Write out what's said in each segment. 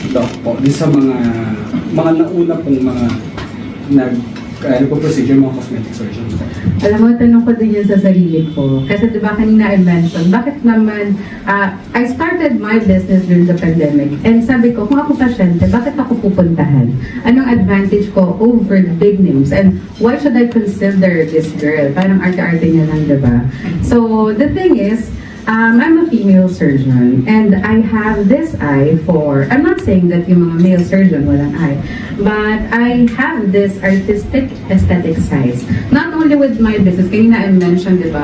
doc po, di sa mga nauna pong mga procedure, mga cosmetic surgeon po? Alam mo, tanong ko din yun sa sarili ko. Kasi diba kanina I mentioned, bakit naman, I started my business during the pandemic. And sabi ko, kung ako pasyente, bakit ako pupuntahan? Anong advantage ko over the big names? And why should I consider this girl? Parang arte-arte niya lang, diba? So, the thing is, I'm a female surgeon and I have this eye for, I'm not saying that yung mga male surgeon walang eye, but I have this artistic aesthetic size. Not only with my business, kanina I mentioned, diba,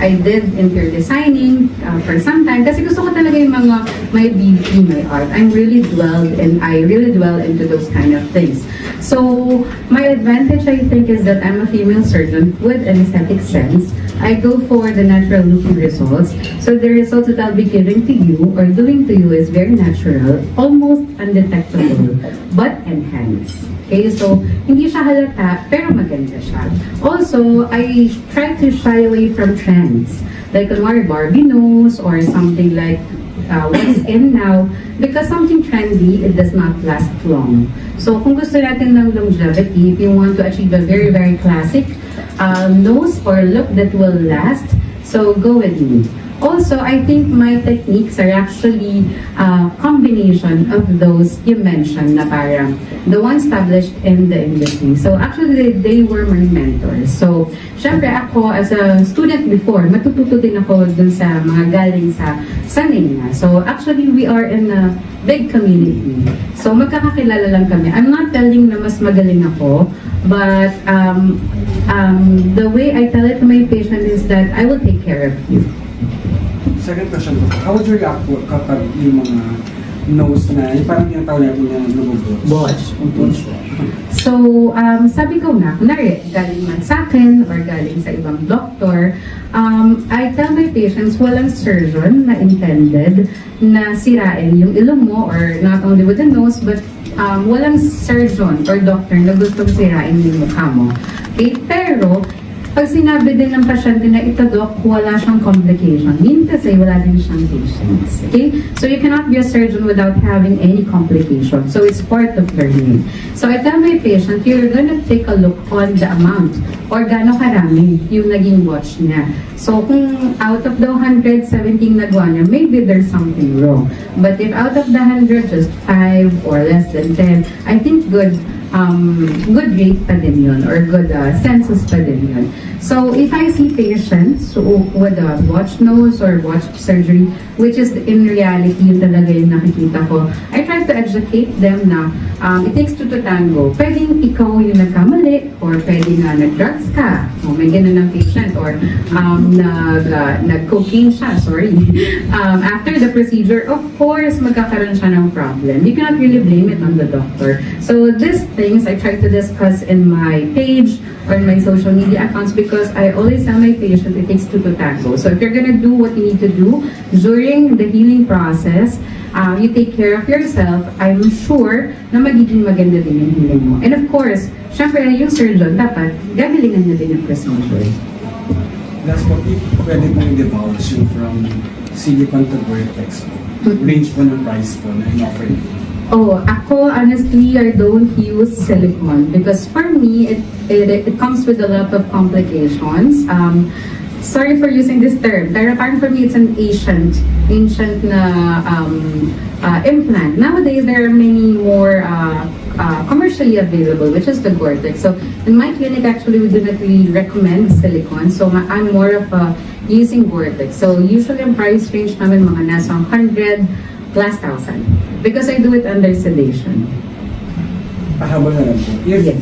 I did interior designing for some time kasi gusto ko talaga yung mga my beauty, my art. I really dwell into those kind of things. So, my advantage I think is that I'm a female surgeon with an aesthetic sense. I go for the natural looking results. So the results that I'll be giving to you or doing to you is very natural, almost undetectable, but enhanced. Okay, so hindi siya halata, pero maganda siya. Also, I try to shy away from trends. Like, kunwari, Barbie nose or something like what's in now. Because something trendy, it does not last long. So kung gusto natin ng longevity, if you want to achieve a very, very classic nose or look that will last, so go with me. Also, I think my techniques are actually a combination of those you mentioned na parang the ones established in the industry. So actually, they were my mentors. So, syempre ako as a student before, matututo din ako dun sa mga galing sa Sanina. So actually, we are in a big community. So magkakakilala lang kami. I'm not telling na mas magaling ako, but the way I tell it to my patient is that I will take care of you. Second question po, how would you react po kapag yung mga nose na, yung parang yung tawag natin na lumabot? Botch. So, sabi ko nga, kunwari, galing man sa akin or galing sa ibang doktor, I tell my patients, walang surgeon na intended na sirain yung ilong mo or not only with the nose, but walang surgeon or doctor na gustong sirain yung mukha mo. Okay? Pero, pag sinabi din ng pasyente na ito, doc, wala siyang complication, mean kasi wala din siyang patients. Okay? So you cannot be a surgeon without having any complication. So it's part of learning. So I tell my patient, you're gonna take a look on the amount or gaano karami yung naging watch niya. So kung out of the 100, 17 nagawa niya, maybe there's something wrong. But if out of the 100, just 5 or less than 10, I think good rate pa din yun or good census pa din yun. So if I see patients with a watch nose or watch surgery, which is in reality yun talaga yung nakikita ko, I try to educate them na it takes two to tango. Pwedeng ikaw yung nagkamali or pwedeng nag-drugs ka, o may ganun ng patient or nag-cocaine siya, sorry. After the procedure, of course, magkakaroon siya ng problem. You cannot really blame it on the doctor. So these things I try to discuss in my page or in my social media accounts because I always tell my patient it takes two to tango. So if you're gonna do what you need to do during the healing process, you take care of yourself, I'm sure na magiging maganda din yung healing mo. And of course, syempre yung surgeon, dapat gagalingan na din yung procedure. Last po, pwede pong i-divulge yung from silicone to vortex po. Range po ng price po na in-offer niyo. Oh, ako honestly, I don't use silicone because for me, it comes with a lot of complications. Sorry for using this term, pero parang for me, it's an ancient na implant. Nowadays, there are many more commercially available, which is the Gore-Tex. So in my clinic, actually, we do not really recommend silicone. So I'm more of using Gore-Tex. So usually, ang price range namin mga nasa 100 plus 1,000 because I do it under sedation. Pahabol na lang po. Yes.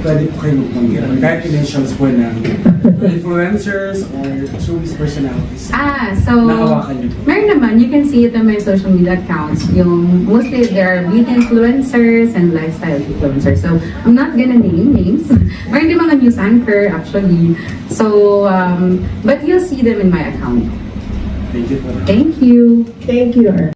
Pwede po kayo magpanggil. Kahit credentials po ng influencers or showbiz personalities. So Nakawakan niyo po. meron naman, you can see it on my social media accounts. Yung mostly there are beauty influencers and lifestyle influencers. So I'm not gonna name names. Meron din mga news anchor actually. So but you'll see them in my account. Thank you po. Thank you. Thank you.